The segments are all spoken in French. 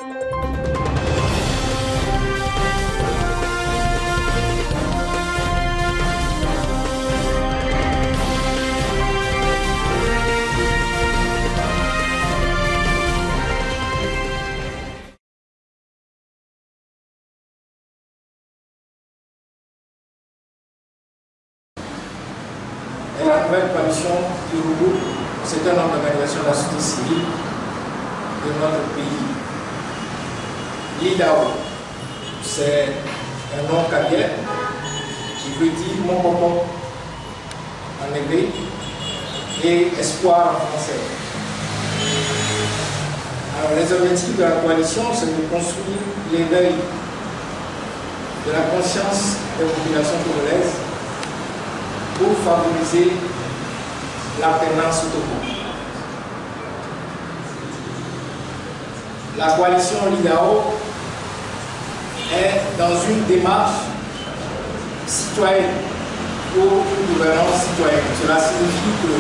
Et la nouvelle coalition qui regroupe un certain nombre d'organisations de la société civile de notre pays. L'IDAO, c'est un nom carrière qui veut dire mon pompon en anglais et espoir en français. Alors, les objectifs de la coalition, c'est de construire l'éveil de la conscience des populations congolaises pour favoriser l'alternance au Togo. La coalition LIDAO est dans une démarche citoyenne pour une gouvernance citoyenne. Cela signifie que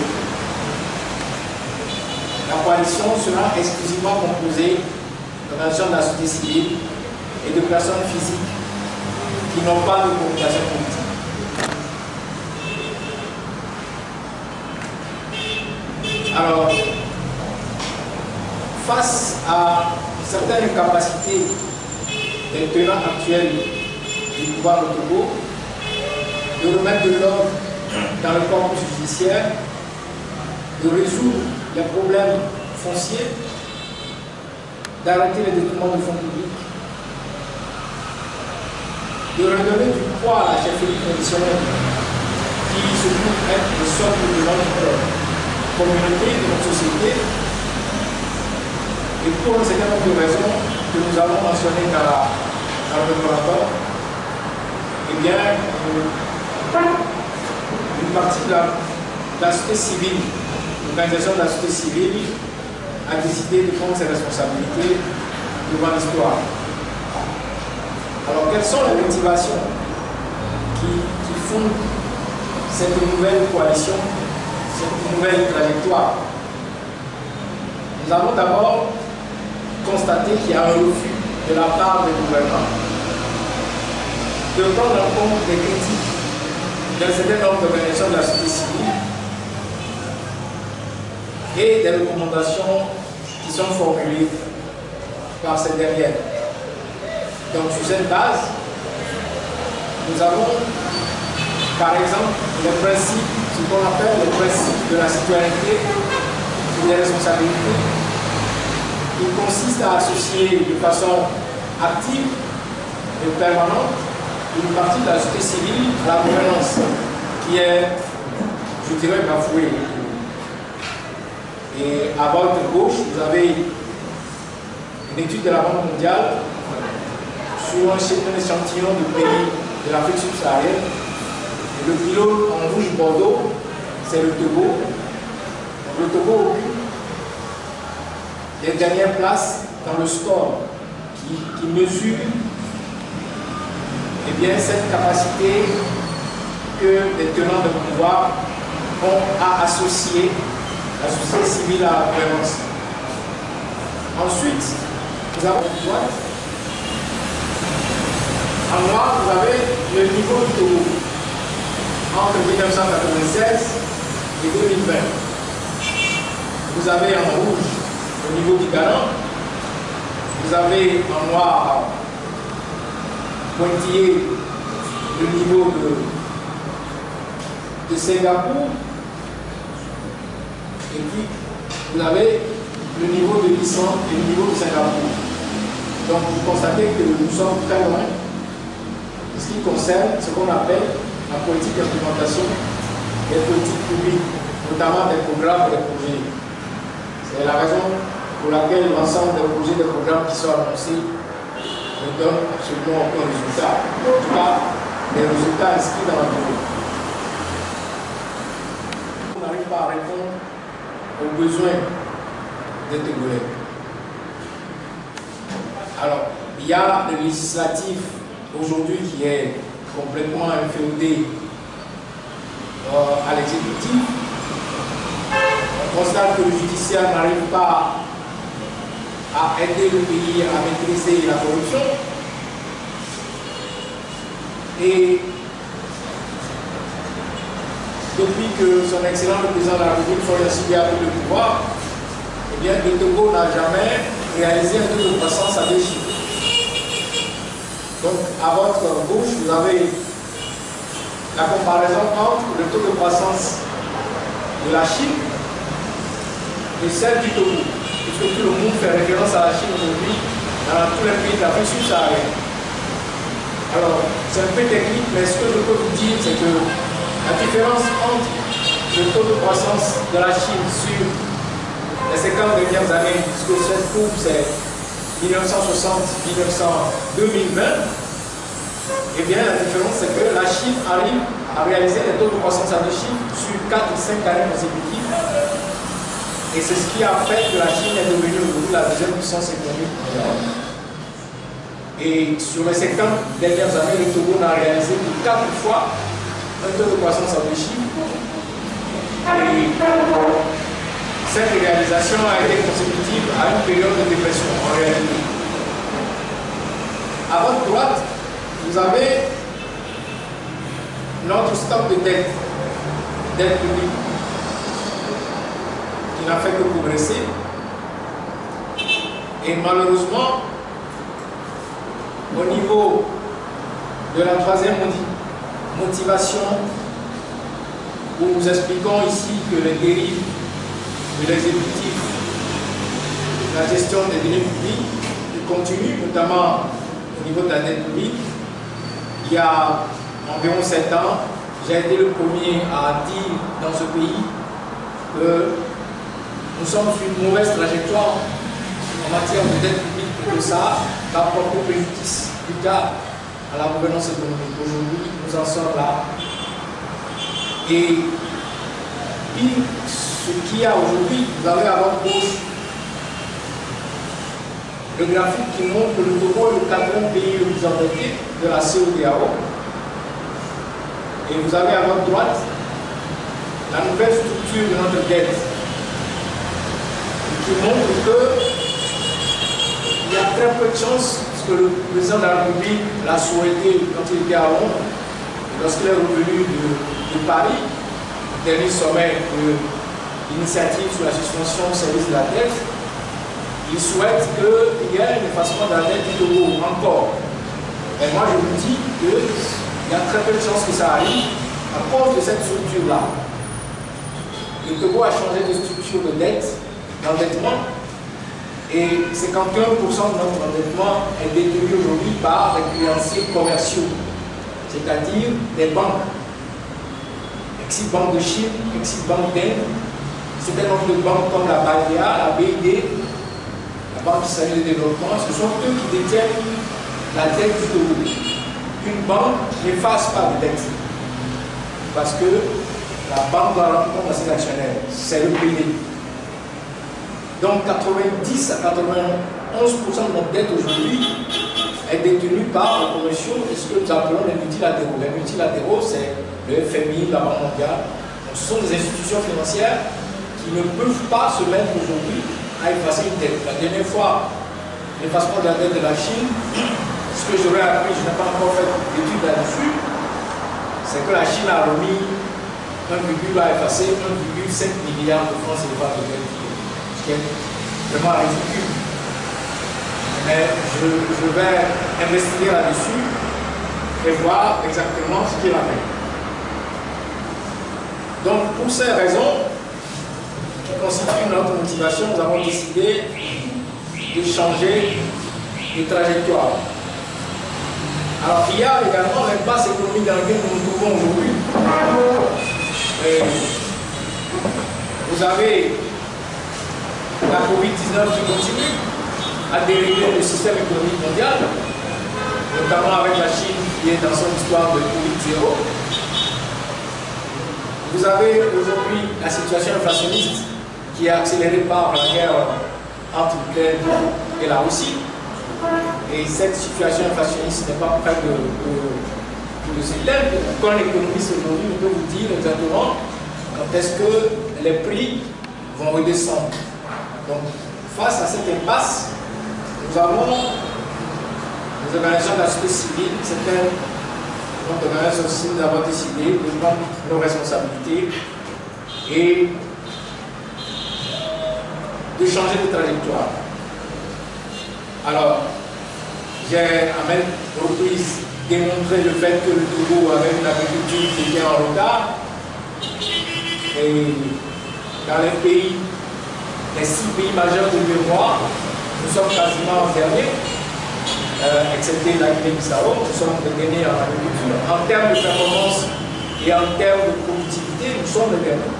la coalition sera exclusivement composée d'organisations de la société civile et de personnes physiques qui n'ont pas de communication politique. Alors, face à certaines capacités des tenants actuels du pouvoir au Togo, de remettre de l'ordre dans le corpus judiciaire, de résoudre les problèmes fonciers, d'arrêter les détournements de fonds publics, de redonner du poids à la chefferie traditionnelle qui se trouve être le socle de notre communauté, de notre société, et pour un certain nombre de raisons que nous avons mentionnées dans le rapport, eh bien, une partie de la société civile, l'organisation de la société civile, a décidé de prendre ses responsabilités devant l'histoire. Alors, quelles sont les motivations qui font cette nouvelle coalition, cette nouvelle trajectoire? Nous avons d'abord constaté qu'il y a un refus de la part des gouvernements de prendre en compte les critiques d'un certain nombre d'organisations de la société civile et des recommandations qui sont formulées par ces dernières. Donc sur cette base, nous avons par exemple les principes, ce qu'on appelle les principes de la citoyenneté et des responsabilités, qui consistent à associer de façon active et permanente une partie de la société civile à la gouvernance, qui est, je dirais, bafouée. Et à votre gauche, vous avez une étude de la Banque mondiale sur un échantillon de pays de l'Afrique subsaharienne. Et le pylône en rouge bordeaux, c'est le Togo. Donc, le Togo occupe les dernières places dans le score qui mesure eh bien, cette capacité que les tenants de pouvoir ont à associer la société civile à la gouvernance. Ensuite, nous avons une boîte. En noir, vous avez le niveau du Togo entre 1996 et 2020. Vous avez en rouge le niveau du Ghana. Vous avez en noir pointillé le niveau de Singapour. Et puis, vous avez le niveau de l'Islande et le niveau de Singapour. Donc, vous constatez que nous sommes très loin de ce qui concerne ce qu'on appelle la politique d'implémentation des politiques publiques, notamment des programmes et des projets. C'est la raison pour laquelle l'ensemble des projets et des programmes qui sont annoncés ne donnent absolument aucun résultat. En tout cas, des résultats inscrits dans la durée. On n'arrive pas à répondre aux besoins des Togolais. Alors, il y a le législatif aujourd'hui qui est complètement inféodé à l'exécutif. On constate que le judiciaire n'arrive pas a aidé le pays à maîtriser la corruption. Et depuis que son excellent le président de la République, Faure Gnassingbé, a pris le pouvoir, eh bien, le Togo n'a jamais réalisé un taux de croissance à 2 chiffres. Donc, à votre gauche, vous avez la comparaison entre le taux de croissance de la Chine et celle du Togo. Puisque tout le monde fait référence à la Chine aujourd'hui dans tous les pays de l'Afrique subsaharienne. Alors, c'est un peu technique, mais ce que je peux vous dire, c'est que la différence entre le taux de croissance de la Chine sur les 50 dernières années, puisque cette courbe c'est 1960-2020, eh bien la différence c'est que la Chine arrive à réaliser des taux de croissance à 2 chiffres sur 4 ou 5 années consécutives. Et c'est ce qui a fait que la Chine est devenue aujourd'hui la deuxième puissance économique mondiale. Et sur les 50 dernières années, le Togo n'a réalisé que 4 fois un taux de croissance à 2 chiffres. Et cette réalisation a été consécutive à une période de dépression en réalité. À votre droite, vous avez notre stock de dette publique, qui n'a fait que progresser. Et malheureusement, au niveau de la troisième motivation, où nous expliquons ici que les dérives de l'exécutif, la gestion des deniers publics continue, notamment au niveau de la dette publique. Il y a environ 7 ans, j'ai été le premier à dire dans ce pays que nous sommes sur une mauvaise trajectoire en matière de dette publique et que ça va porter préjudice plus tard à la gouvernance économique. Aujourd'hui, nous en sommes là. Et puis, ce qu'il y a aujourd'hui, vous avez à votre gauche le graphique qui montre que le Togo est le 4e pays le plus endetté de la CEDEAO. Et vous avez à votre droite la nouvelle structure de notre dette qui montre qu'il y a très peu de chances, parce que le président de la République l'a souhaité quand il était à Londres, lorsqu'il est revenu de Paris, dernier sommet de l'initiative sur la suspension au service de la dette, il souhaite qu'il y ait un effacement de la dette du Togo encore. Et moi je vous dis qu'il y a très peu de chances que ça arrive à cause de cette structure-là. Le Togo a changé de structure de dette, d'endettement, et 51% de notre endettement est détenu aujourd'hui par des créanciers commerciaux, c'est-à-dire des banques. Exit Banque de Chine, Exit Banque d'Inde, c'est un nombre de banques comme la BADIA, la BID, la Banque israélienne de développement, ce sont eux qui détiennent la dette du Togo. Une banque n'efface pas de dette, parce que la banque doit rendre compte à ses actionnaires, c'est le pays. Donc 90 à 91% de notre dette aujourd'hui est détenue par les commerciaux et ce que nous appelons les multilatéraux. Les multilatéraux, c'est le FMI, la Banque mondiale. Donc, ce sont des institutions financières qui ne peuvent pas se mettre aujourd'hui à effacer une dette. La dernière fois, l'effacement de la dette de la Chine, ce que j'aurais appris, je n'ai pas encore fait d'études là-dessus, c'est que la Chine a remis a effacé 1,5 milliard de francs CFA de dette, ce qui est vraiment ridicule. Mais je vais investiguer là-dessus et voir exactement ce qu'il en est. Donc, pour ces raisons qui constituent notre motivation, nous avons décidé de changer de trajectoire. Alors, il y a également l'impasse économique dans laquelle nous nous trouvons aujourd'hui. Vous avez la COVID-19 qui continue à dérégler le système économique mondial, notamment avec la Chine qui est dans son histoire de Covid-0. Vous avez aujourd'hui la situation inflationniste qui est accélérée par la guerre entre l'Ukraine et la Russie. Et cette situation inflationniste n'est pas près de s'éteindre. Quand l'économiste aujourd'hui ne peut vous dire exactement quand est-ce que les prix vont redescendre. Donc, face à cette impasse, Nous avons les organisations de la société civile, certaines organisations aussi, nous avons décidé de prendre nos responsabilités et de changer de trajectoire. Alors, j'ai à maintes reprises démontré le fait que le Togo avait une agriculture qui était en retard. Et dans les pays, les 6 pays majeurs de mémoire, nous sommes quasiment en dernier, excepté la Guinée-Bissau, nous sommes les derniers en agriculture. En termes de performance et en termes de productivité, nous sommes les derniers.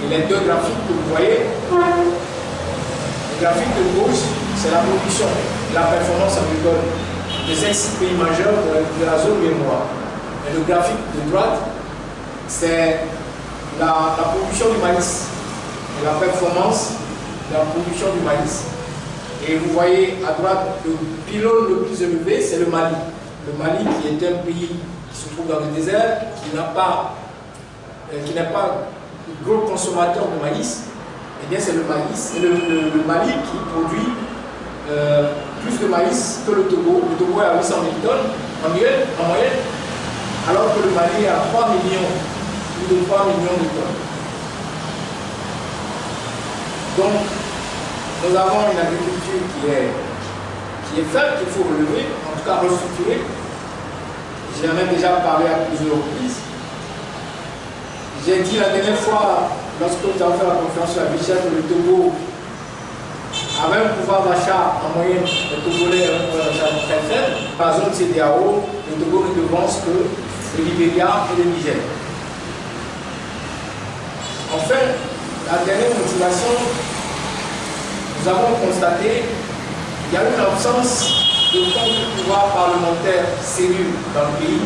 Et les deux graphiques que vous voyez, le graphique de gauche, c'est la production, la performance agricole de ces 6 pays majeurs de la zone mémoire. Et le graphique de droite, c'est la production du maïs et la performance de la production du maïs. Et vous voyez à droite, le pylône le plus élevé, c'est le Mali. Le Mali qui est un pays qui se trouve dans le désert, qui n'est pas gros consommateur de maïs. Eh bien c'est le maïs, le Mali qui produit plus de maïs que le Togo. Le Togo est à 800 000 tonnes en moyenne, alors que le Mali est à 3 millions, plus de 3 millions de tonnes. Donc, nous avons une agriculture qui est faible, qu'il faut relever, en tout cas restructurer. J'en ai déjà parlé à plusieurs reprises. J'ai dit la dernière fois, lorsque nous avons fait la conférence sur la Bichette, que le Togo avait un pouvoir d'achat en moyenne, le Togolais a un pouvoir d'achat très faible. Par la zone CEDEAO, le Togo ne devance que le Libéria et le Niger. Enfin, la dernière motivation, nous avons constaté qu'il y a une absence de contre-pouvoir parlementaire sérieux dans le pays,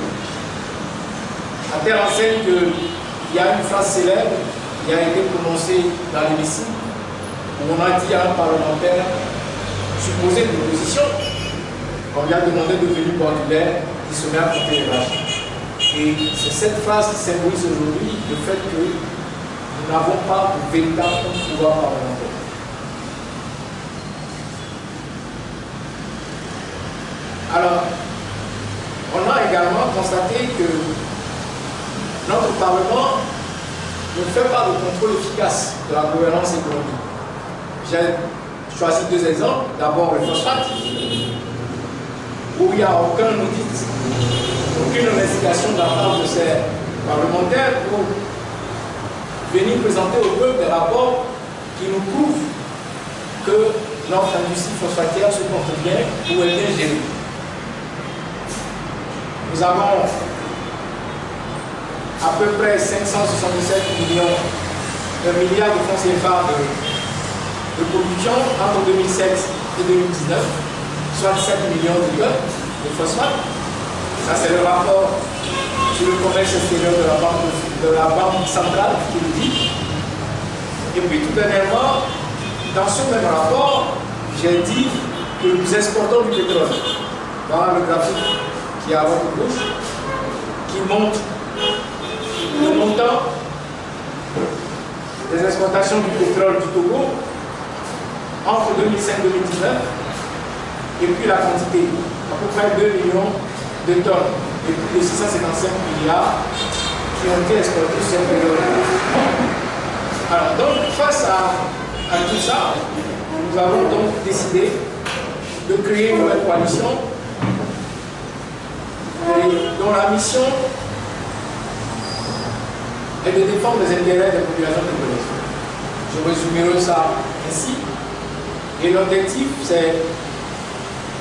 à telle enseigne qu'il y a une phrase célèbre qui a été prononcée dans l'hémicycle, où on a dit à un parlementaire supposé de l'opposition, qu'on lui a demandé de venir portulaire, qui se met à compter les vaches. Et c'est cette phrase qui symbolise aujourd'hui le fait que nous n'avons pas de véritable pouvoir parlementaire. Alors, on a également constaté que notre Parlement ne fait pas de contrôle efficace de la gouvernance économique. J'ai choisi 2 exemples. D'abord le phosphate, où il n'y a aucun audit, aucune investigation de la part de ces parlementaires pour venir présenter au peuple des rapports qui nous prouvent que notre industrie phosphatière se porte bien ou est bien gérée. Nous avons à peu près 577 milliards de francs CFA de production entre 2007 et 2019, soit 7 millions de tonnes de phosphate. Ça, c'est le rapport sur le commerce extérieur de la Banque centrale qui le dit. Et puis, tout dernièrement, dans ce même rapport, j'ai dit que nous exportons du pétrole. Voilà le graphique qui est à votre gauche, qui montre le montant des exportations du pétrole du Togo entre 2005 et 2019, et puis la quantité, à peu près 2 millions de tonnes, et plus de 655 milliards qui ont été exportés sur cette période. Alors, donc, face à tout ça, nous avons donc décidé de créer une nouvelle coalition dont la mission est de défendre les intérêts des populations togolaises. Je résumerai ça ainsi. Et l'objectif, c'est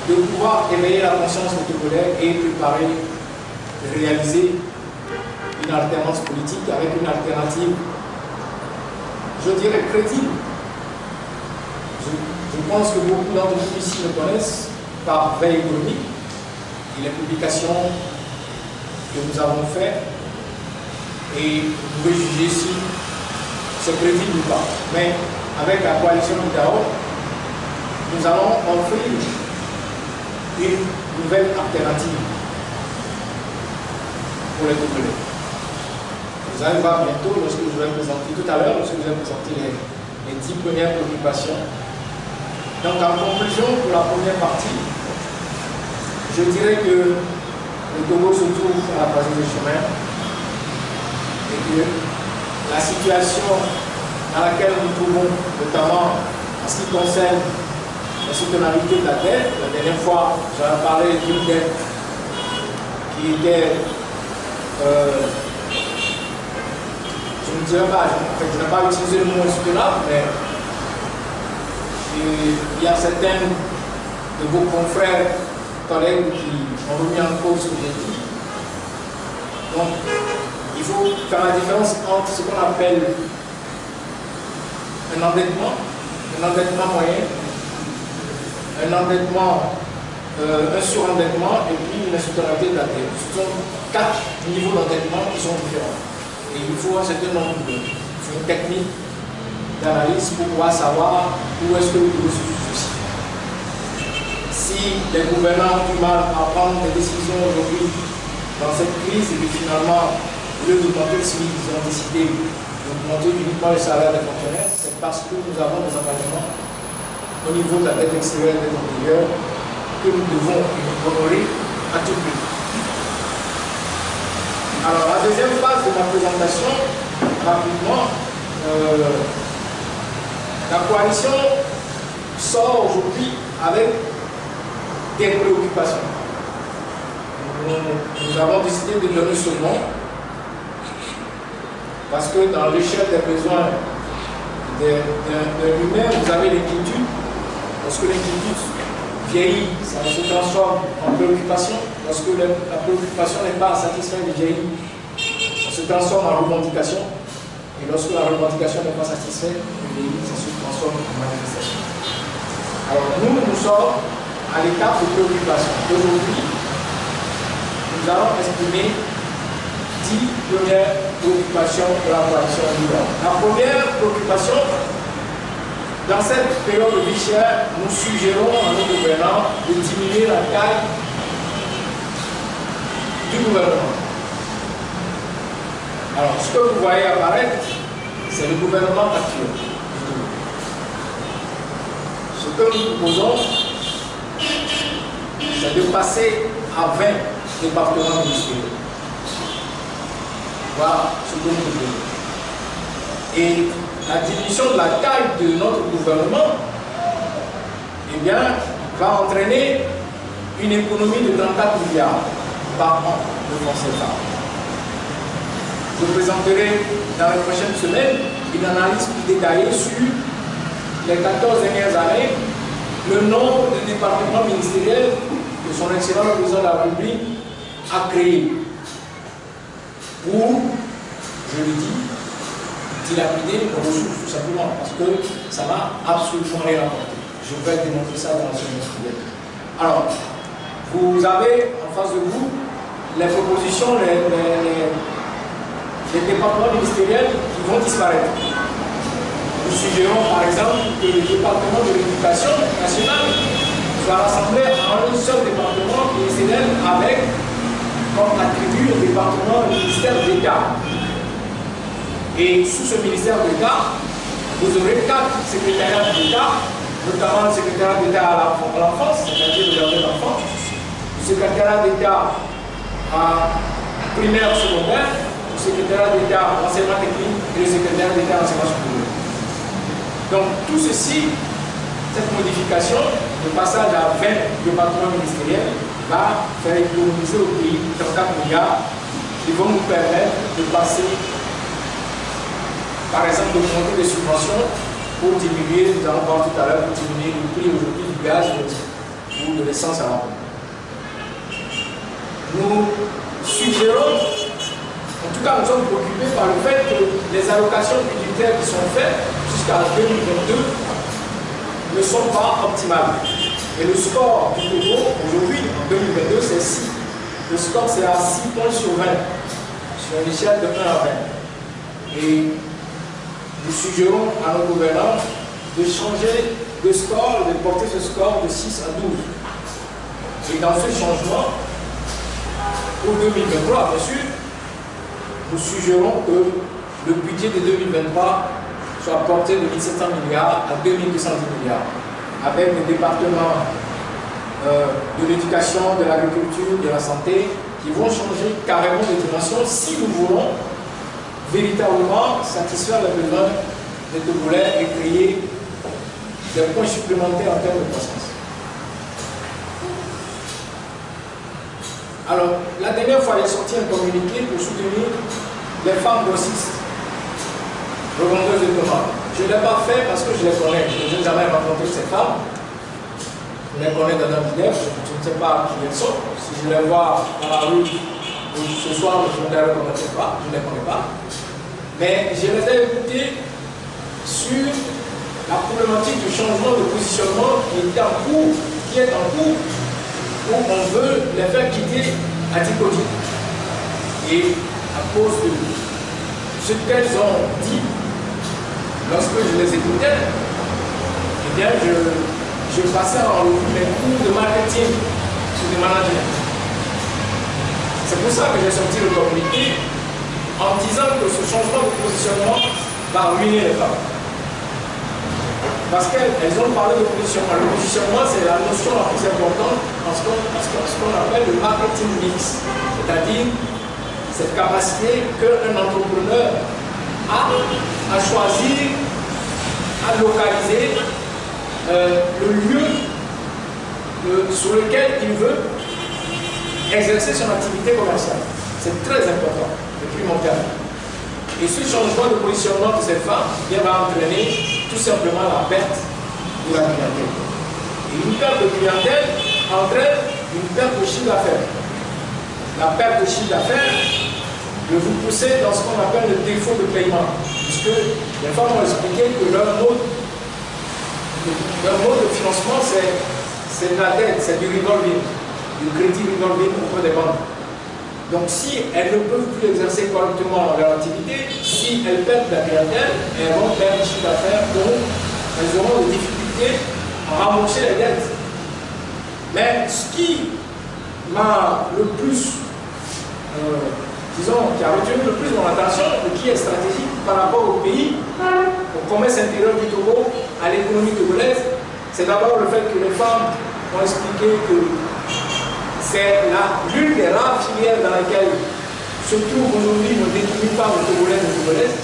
de pouvoir éveiller la conscience des Togolais et préparer, réaliser une alternance politique avec une alternative, je dirais, crédible. Je pense que beaucoup d'entre vous ici me connaissent par veille économique et les publications que nous avons faites. Et vous pouvez juger si c'est crédible ou pas. Mais avec la coalition Midao, nous allons offrir une nouvelle alternative pour les Togolais. Vous allez voir bientôt, lorsque je vais présenter, tout à l'heure, lorsque je vais présenter les 10 premières préoccupations Donc en conclusion, pour la première partie, je dirais que le Togo se trouve à la croisée des chemins et que la situation dans laquelle nous nous trouvons, notamment en ce qui concerne la soutenabilité de la dette, la dernière fois j'avais parlé d'une dette qui était, je ne dirais pas, je n'ai pas utilisé le mot insoutenable, mais il y a certains de vos confrères, collègues qui ont remis en cause ce que j'ai dit. Donc, il faut faire la différence entre ce qu'on appelle un endettement moyen, un surendettement et puis une insoutenabilité de la dette. Ce sont 4 niveaux d'endettement qui sont différents. Et il faut un certain nombre de techniques d'analyse pour pouvoir savoir où est-ce que le Togo se situe. Si les gouvernants ont du mal à prendre des décisions aujourd'hui dans cette crise et que finalement, au lieu d'augmenter le SMIC, ils ont décidé d'augmenter uniquement le salaire des fonctionnaires, c'est parce que nous avons des engagements au niveau de la dette extérieure et de la dette intérieure que nous devons honorer à tout prix. Alors, la deuxième phase de ma présentation, rapidement, la coalition sort aujourd'hui avec des préoccupations. Nous avons décidé de donner ce nom parce que dans l'échelle des besoins de l'humain, vous avez l'inquiétude. Lorsque l'inquiétude vieillit, ça se transforme en préoccupation. Lorsque la préoccupation n'est pas satisfaite de vieillir, ça se transforme en revendication. Et lorsque la revendication n'est pas satisfaite, ça se transforme en manifestation. Alors nous sommes à l'étape de préoccupation. Aujourd'hui, nous allons exprimer 10 premières préoccupations de la coalition libérale. La première préoccupation, dans cette période de vie chère, nous suggérons à nos gouvernants de diminuer la taille du gouvernement. Alors, ce que vous voyez apparaître, c'est le gouvernement actuel. Ce que nous proposons, c'est de passer à 20 départements ministériels. Voilà ce que nous proposons. Et la diminution de la taille de notre gouvernement, eh bien, va entraîner une économie de 34 milliards par an de francs CFA. Je présenterai dans les prochaines semaines une analyse plus détaillée sur les 14 dernières années, le nombre de départements ministériels que son excellent président de la République a créé pour, je le dis, dilapider nos ressources tout simplement, parce que ça n'a absolument rien apporté. Je vais démontrer ça dans la semaine suivante. Alors, vous avez en face de vous les propositions, les départements ministériels qui vont disparaître. Nous suggérons par exemple que le département de l'éducation nationale soit rassemblé en un seul département ministériel avec comme attribut le département du ministère d'État. Et sous ce ministère d'État, vous aurez 4 secrétariats d'État, notamment le secrétariat d'État à l'enfance, c'est-à-dire le jardin d'enfants, le secrétariat d'État à primaire secondaire, le secrétariat d'État à l'enseignement technique et le secrétariat d'État à l'enseignement supérieur. Donc tout ceci, cette modification, le passage à 20 départements ministériels, va faire économiser au pays 34 milliards qui vont nous permettre de passer, par exemple, d'augmenter les subventions pour diminuer, nous allons voir tout à l'heure, pour diminuer le prix aujourd'hui du gaz ou de l'essence à la pompe. Nous suggérons, en tout cas nous sommes préoccupés par le fait que les allocations budgétaires qui sont faites jusqu'à 2022 ne sont pas optimales. Et le score du Togo aujourd'hui, en 2022, c'est 6. Le score c'est à 6 points sur 20, sur une échelle de 1 à 20. Et nous suggérons à nos gouvernants de changer de score, de porter ce score de 6 à 12. Et dans ce changement, pour 2023, bien sûr, nous suggérons que le budget de 2023 soit porté de 1700 milliards à 2210 milliards, avec les départements de l'éducation, de l'agriculture, de la santé, qui vont changer carrément de dimension si nous voulons véritablement satisfaire les besoins des Togolais et créer des points supplémentaires en termes de croissance. Alors, la dernière fois, j'ai sorti un communiqué pour soutenir les femmes grossistes, revendeuses de tomates. Je ne l'ai pas fait parce que je les connais. Je n'ai jamais rencontré ces femmes. Je les connais dans un village, je ne sais pas qui elles sont. Si je les vois dans la rue ce soir, je ne les reconnaîtrai pas, je ne les connais pas. Mais je les ai écoutées sur la problématique du changement de positionnement qui est en cours, où on veut les faire quitter Atikodi. Et à cause de ce qu'elles ont dit, lorsque je les écoutais, eh bien je passais en revue les cours de marketing sur le management. C'est pour ça que j'ai sorti le communiqué en disant que ce changement de positionnement va ruiner les femmes. Parce qu'elles ont parlé de positionnement. Le positionnement, c'est la notion la plus importante en ce qu'on appelle le marketing mix. C'est-à-dire cette capacité qu'un entrepreneur a à choisir, à localiser le lieu sur lequel il veut exercer son activité commerciale. C'est très important, et primordial. Et ce changement de positionnement de cette femme va entraîner tout simplement la perte de la clientèle. Et une perte de clientèle entraîne une perte de chiffre d'affaires. La perte de chiffre d'affaires peut vous pousser dans ce qu'on appelle le défaut de paiement. Puisque les femmes ont expliqué que leur mode de financement, c'est de la dette, c'est du revolving, du crédit revolving auprès des banques. Donc si elles ne peuvent plus exercer correctement leur activité, si elles perdent la clientèle, elles vont perdre le chiffre d'affaires, donc elles auront des difficultés à rembourser les dettes. Mais ce qui m'a le plus, disons, qui a retenu le plus mon attention et qui est stratégique par rapport au pays, au commerce intérieur du Togo, à l'économie togolaise, c'est d'abord le fait que les femmes ont expliqué que c'est l'une des rares filières dans laquelle se trouve aujourd'hui ne détenue par les Togolais et les Togolaises.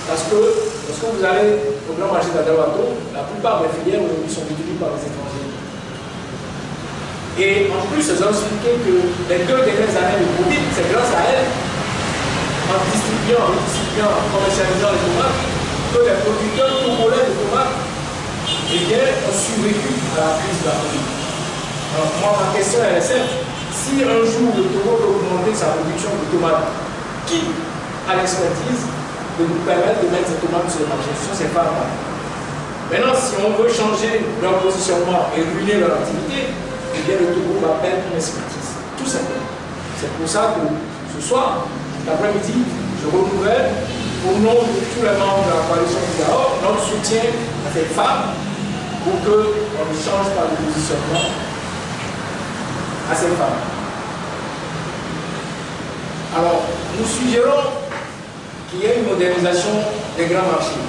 Parce que lorsque vous allez au grand marché d'Adawato, la plupart des filières aujourd'hui sont détenues par les étrangers. Et en plus, elles ont expliqué que les 2 dernières années de Covid, c'est grâce à elles, en distribuant, en commercialisant les tomates, que les producteurs togolais de tomates ont survécu à la crise de la Covid. Alors, moi, ma question est simple. Si un jour le Togo veut augmenter sa production de tomates, qui a l'expertise de nous permettre de mettre ces tomates sur le marché? Ce sont ces femmes-là. Maintenant, si on veut changer leur positionnement et ruiner leur activité, eh bien le Togo va perdre une expertise. Tout simplement. C'est pour ça que ce soir, cet après-midi, je renouvelle au nom de tous les membres de la coalition IDAO notre soutien à ces femmes pour qu'on ne change pas de positionnement à ces femmes. Alors, nous suggérons qu'il y ait une modernisation des grands marchés.